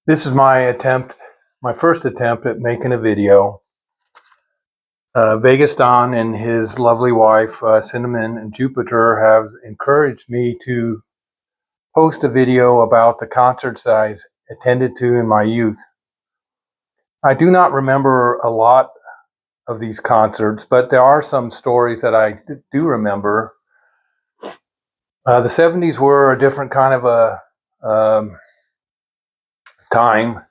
This is my first attempt at making a video. Vegas Don and his lovely wife, Cinnamon and Jupiter, have encouraged me to post a video about the concerts that I attended to in my youth. I do not remember a lot of these concerts, but there are some stories that I do remember. The 70s were a different kind of a time.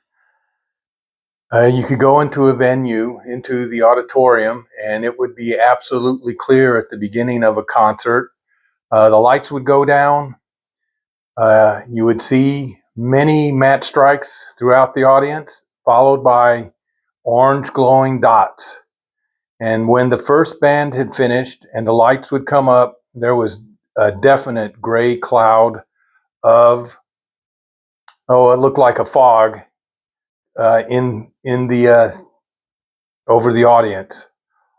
You could go into a venue, into the auditorium, and it would be absolutely clear at the beginning of a concert. The lights would go down. You would see many match strikes throughout the audience, followed by orange glowing dots. And when the first band had finished and the lights would come up, there was a definite gray cloud of, it looked like a fog in the over the audience.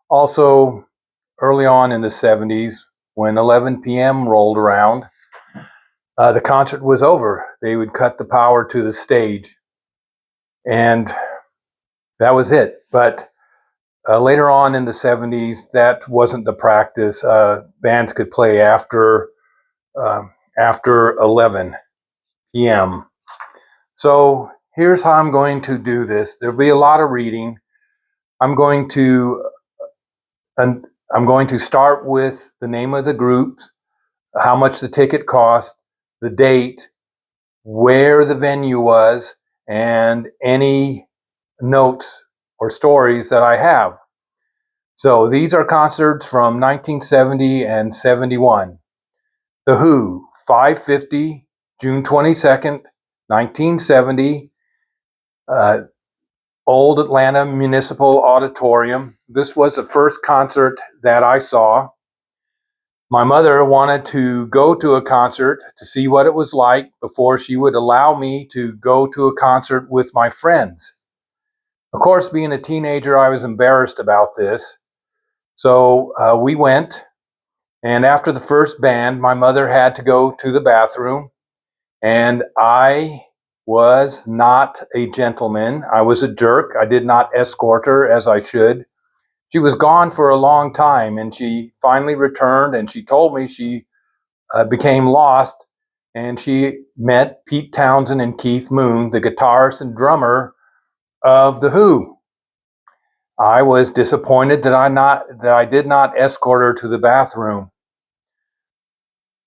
Also, early on in the 70s, when 11 p.m. rolled around, the concert was over. They would cut the power to the stage, and that was it. But later on in the 70s, that wasn't the practice. Bands could play after 11 p.m. So here's how I'm going to do this. There'll be a lot of reading. I'm going to start with the name of the groups, how much the ticket cost, the date, where the venue was, and any notes or stories that I have. So these are concerts from 1970 and 71. The Who, 550, June 22nd, 1970. Old Atlanta Municipal Auditorium. This was the first concert that I saw. My mother wanted to go to a concert to see what it was like before she would allow me to go to a concert with my friends. Of course, being a teenager, I was embarrassed about this. So we went, and after the first band, my mother had to go to the bathroom, and I was not a gentleman. I was a jerk. I did not escort her as I should. She was gone for a long time, and she finally returned, and she told me she became lost, and she met Pete Townsend and Keith Moon, the guitarist and drummer of The Who. I was disappointed that I did not escort her to the bathroom.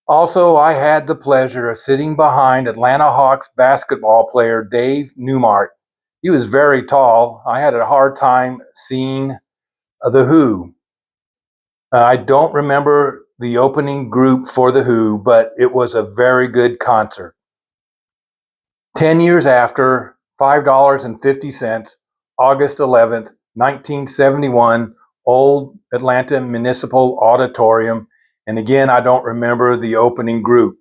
Also, I had the pleasure of sitting behind Atlanta Hawks basketball player Dave Newmark. He was very tall. I had a hard time seeing The Who. I don't remember the opening group for The Who, but it was a very good concert. 10 years after, $5.50, August 11th, 1971, Old Atlanta Municipal Auditorium. And again, I don't remember the opening group.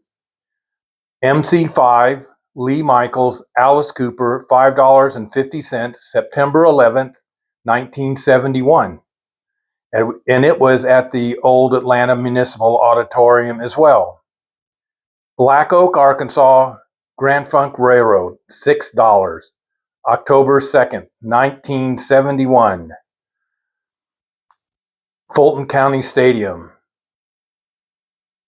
MC5, Lee Michaels, Alice Cooper, $5.50, September 11th, 1971. And it was at the Old Atlanta Municipal Auditorium as well. Black Oak, Arkansas, Grand Funk Railroad, $6, October 2nd, 1971. Fulton County Stadium.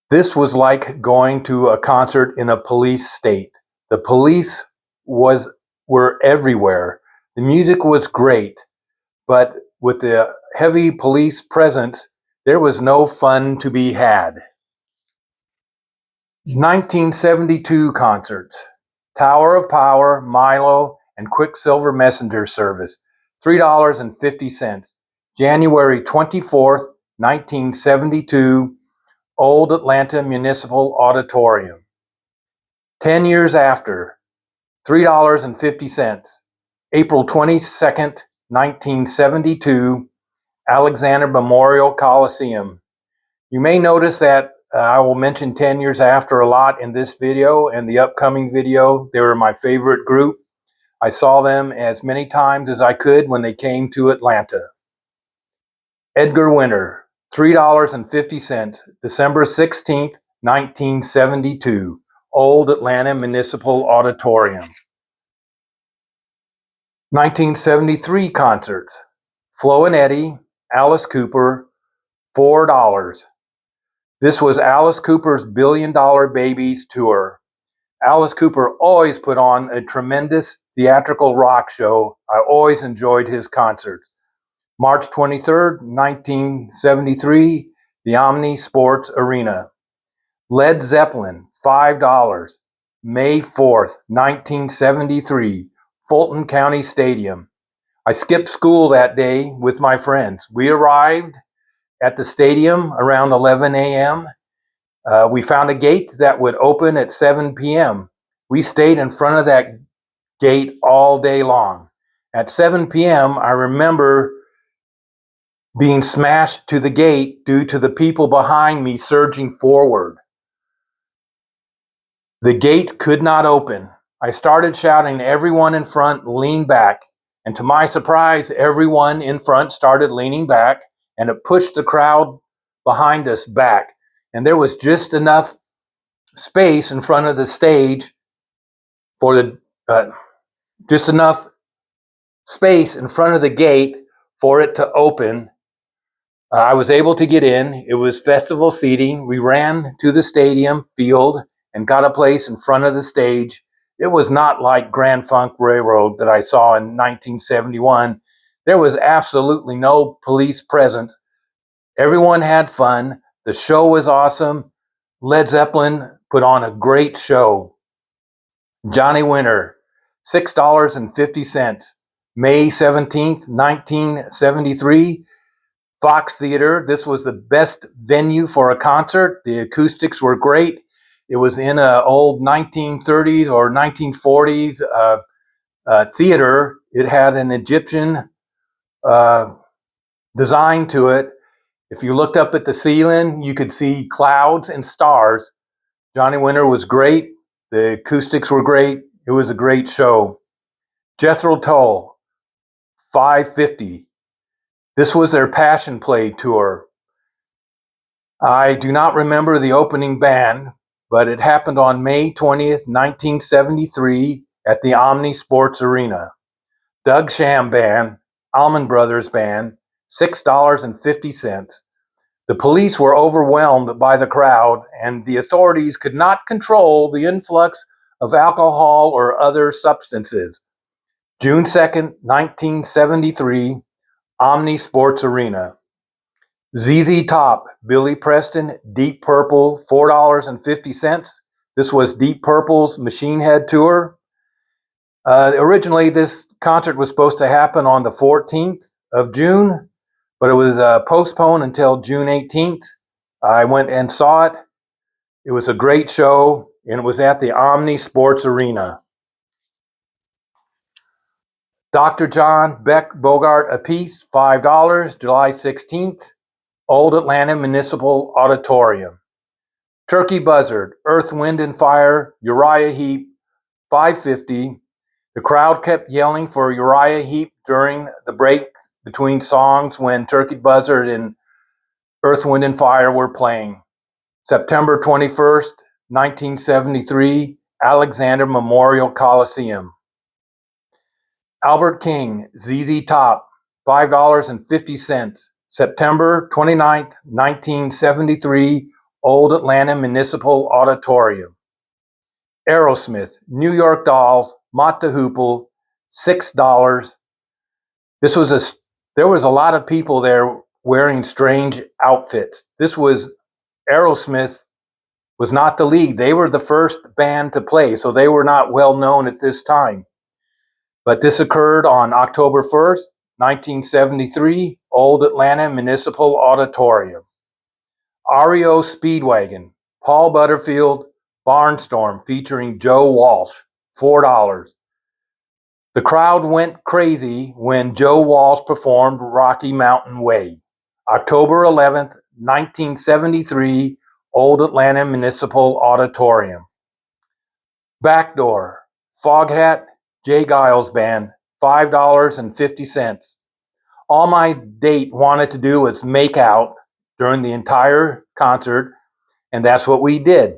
This was like going to a concert in a police state. The police were everywhere. The music was great, but with the heavy police presence, there was no fun to be had. 1972 concerts. Tower of Power, Mylo, and Quicksilver Messenger Service, $3.50. January 24th, 1972, Old Atlanta Municipal Auditorium. 10 years after, $3.50. April 22nd, 1972, Alexander Memorial Coliseum. You may notice that I will mention 10 years after a lot in this video and the upcoming video. They were my favorite group. I saw them as many times as I could when they came to Atlanta. Edgar Winter, $3.50, December 16th, 1972, Old Atlanta Municipal Auditorium. 1973 concerts. Flo and Eddie, Alice Cooper, $4. This was Alice Cooper's $1 Billion Babies tour. Alice Cooper always put on a tremendous theatrical rock show. I always enjoyed his concerts. March 23rd, 1973, the Omni Sports Arena. Led Zeppelin, $5. May 4th, 1973, Fulton County Stadium. I skipped school that day with my friends. We arrived at the stadium around 11 a.m. We found a gate that would open at 7 p.m. We stayed in front of that gate all day long. At 7 p.m., I remember being smashed to the gate due to the people behind me surging forward. The gate could not open. I started shouting, "Everyone in front, lean back." And to my surprise, everyone in front started leaning back, and it pushed the crowd behind us back. And there was just enough space in front of the stage for just enough space in front of the gate for it to open. I was able to get in. It was festival seating. We ran to the stadium field and got a place in front of the stage. It was not like Grand Funk Railroad that I saw in 1971. There was absolutely no police presence. Everyone had fun. The show was awesome. Led Zeppelin put on a great show. Johnny Winter, $6.50. May 17th, 1973. Fox Theater. This was the best venue for a concert. The acoustics were great. It was in an old 1930s or 1940s theater. It had an Egyptian design to it. If you looked up at the ceiling, you could see clouds and stars. Johnny Winter was great. The acoustics were great. It was a great show. Jethro Tull, $5.50. This was their Passion Play tour. I do not remember the opening band, but it happened on May 20th, 1973 at the Omni Sports Arena. Doug Sham Band, Allman Brothers Band, $6.50. The police were overwhelmed by the crowd, and the authorities could not control the influx of alcohol or other substances. June 2nd, 1973, Omni Sports Arena. ZZ Top, Billy Preston, Deep Purple, $4.50. This was Deep Purple's Machine Head tour. Originally, this concert was supposed to happen on the 14th of June, but it was postponed until June 18th. I went and saw it. It was a great show, and it was at the Omni Sports Arena. Dr. John, Beck, Bogert, Appice, $5, July 16th, Old Atlanta Municipal Auditorium. Turkey Buzzard, Earth, Wind and Fire, Uriah Heep, $5.50. The crowd kept yelling for Uriah Heep during the breaks between songs when Turkey Buzzard and Earth, Wind and Fire were playing. September 21st, 1973, Alexander Memorial Coliseum. Albert King, ZZ Top, $5.50. September 29th, 1973, Old Atlanta Municipal Auditorium. Aerosmith, New York Dolls, Mott the Hopple, $6. There was a lot of people there wearing strange outfits. Aerosmith was not the lead. They were the first band to play, so they were not well known at this time. But this occurred on October 1st, 1973, Old Atlanta Municipal Auditorium. REO Speedwagon, Paul Butterfield, Barnstorm featuring Joe Walsh, $4. The crowd went crazy when Joe Walsh performed Rocky Mountain Way. October 11th, 1973, Old Atlanta Municipal Auditorium. Backdoor, Foghat, Geils Band, $5.50. All my date wanted to do was make out during the entire concert, and that's what we did.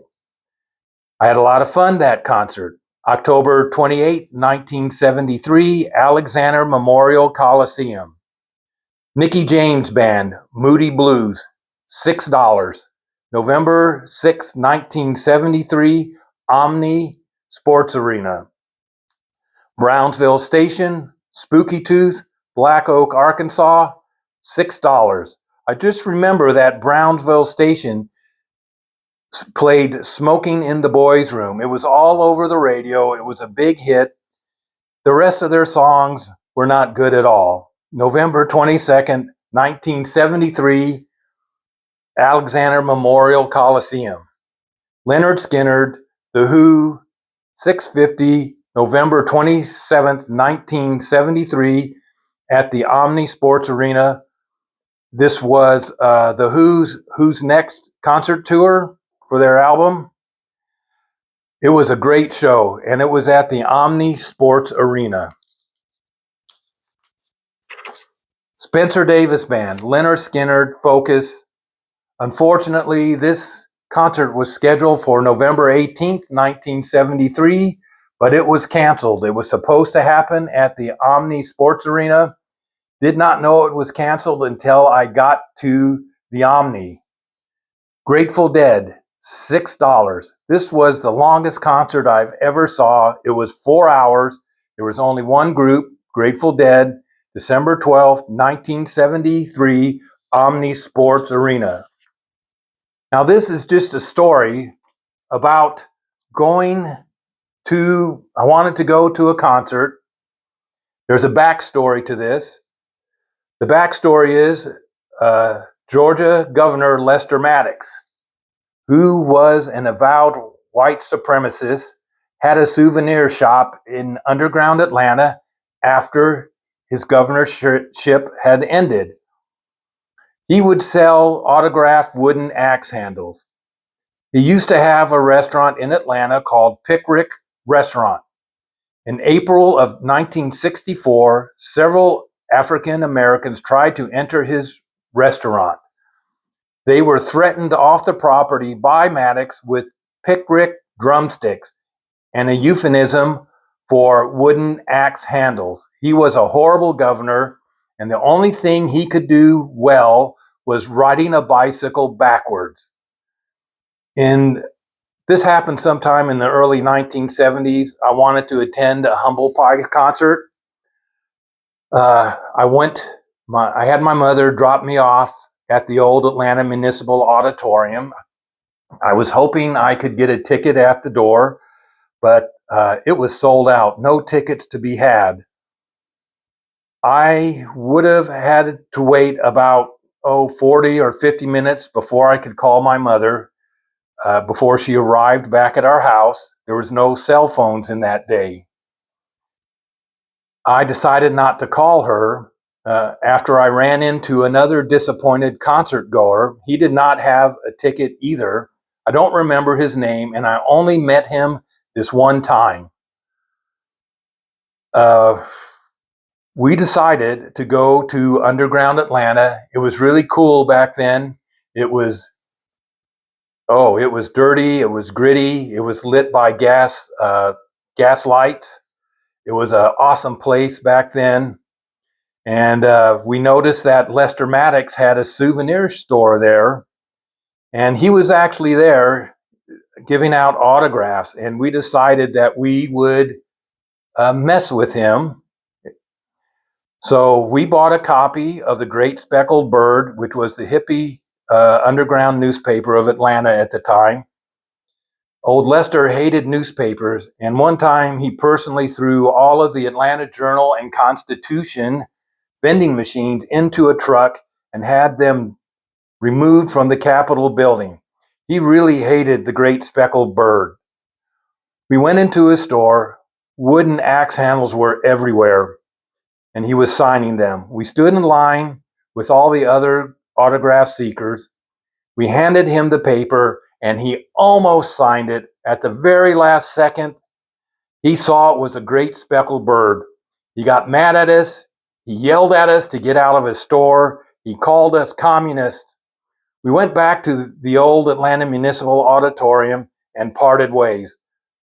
I had a lot of fun that concert. October 28, 1973, Alexander Memorial Coliseum. Nicky James Band, Moody Blues, $6. November 6, 1973, Omni Sports Arena. Brownsville Station, Spooky Tooth, Black Oak, Arkansas, $6. I just remember that Brownsville Station played Smoking in the Boys' Room. It was all over the radio. It was a big hit. The rest of their songs were not good at all. November 22nd, 1973, Alexander Memorial Coliseum. Lynyrd Skynyrd, The Who, 6:50, November 27th, 1973, at the Omni Sports Arena. This was The Who's next concert tour for their album. It was a great show, and it was at the Omni Sports Arena. Spencer Davis Band, Lynyrd Skynyrd, Focus. Unfortunately, this concert was scheduled for November 18th, 1973, but it was canceled. It was supposed to happen at the Omni Sports Arena. Did not know it was canceled until I got to the Omni. Grateful Dead, $6. This was the longest concert I've ever saw. It was 4 hours. There was only one group, Grateful Dead, December 12th, 1973, Omni Sports Arena. Now, this is just a story about I wanted to go to a concert. There's a backstory to this. The backstory is Georgia Governor Lester Maddox, who was an avowed white supremacist, had a souvenir shop in underground Atlanta after his governorship had ended. He would sell autographed wooden axe handles. He used to have a restaurant in Atlanta called Pickwick Restaurant. In April of 1964, several African Americans tried to enter his restaurant. They were threatened off the property by Maddox with Pickwick drumsticks, and a euphemism for wooden axe handles. He was a horrible governor, and the only thing he could do well was riding a bicycle backwards. This happened sometime in the early 1970s. I wanted to attend a Humble Pie concert. I had my mother drop me off at the old Atlanta Municipal Auditorium. I was hoping I could get a ticket at the door, but it was sold out. No tickets to be had. I would have had to wait about 40 or 50 minutes before I could call my mother. Before she arrived back at our house. There was no cell phones in that day. I decided not to call her after I ran into another disappointed concert goer. He did not have a ticket either. I don't remember his name, and I only met him this one time. We decided to go to underground Atlanta. It was really cool back then. It was dirty. It was gritty. It was lit by gas lights. It was an awesome place back then. And we noticed that Lester Maddox had a souvenir store there. And he was actually there giving out autographs. And we decided that we would mess with him. So we bought a copy of The Great Speckled Bird, which was the hippie underground newspaper of Atlanta at the time. Old Lester hated newspapers, and one time he personally threw all of the Atlanta Journal and Constitution vending machines into a truck and had them removed from the Capitol building. He really hated The Great Speckled Bird. We went into his store. Wooden axe handles were everywhere, and he was signing them. We stood in line with all the other autograph seekers. We handed him the paper, and he almost signed it. At the very last second, he saw it was a great speckled bird. He got mad at us. He yelled at us to get out of his store. He called us communists. We went back to the old Atlanta Municipal Auditorium and parted ways.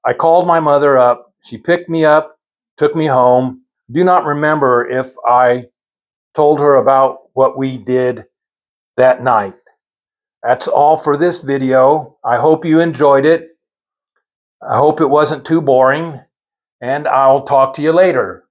I called my mother up. She picked me up, took me home. Do not remember if I told her about what we did that night. That's all for this video. I hope you enjoyed it. I hope it wasn't too boring, and I'll talk to you later.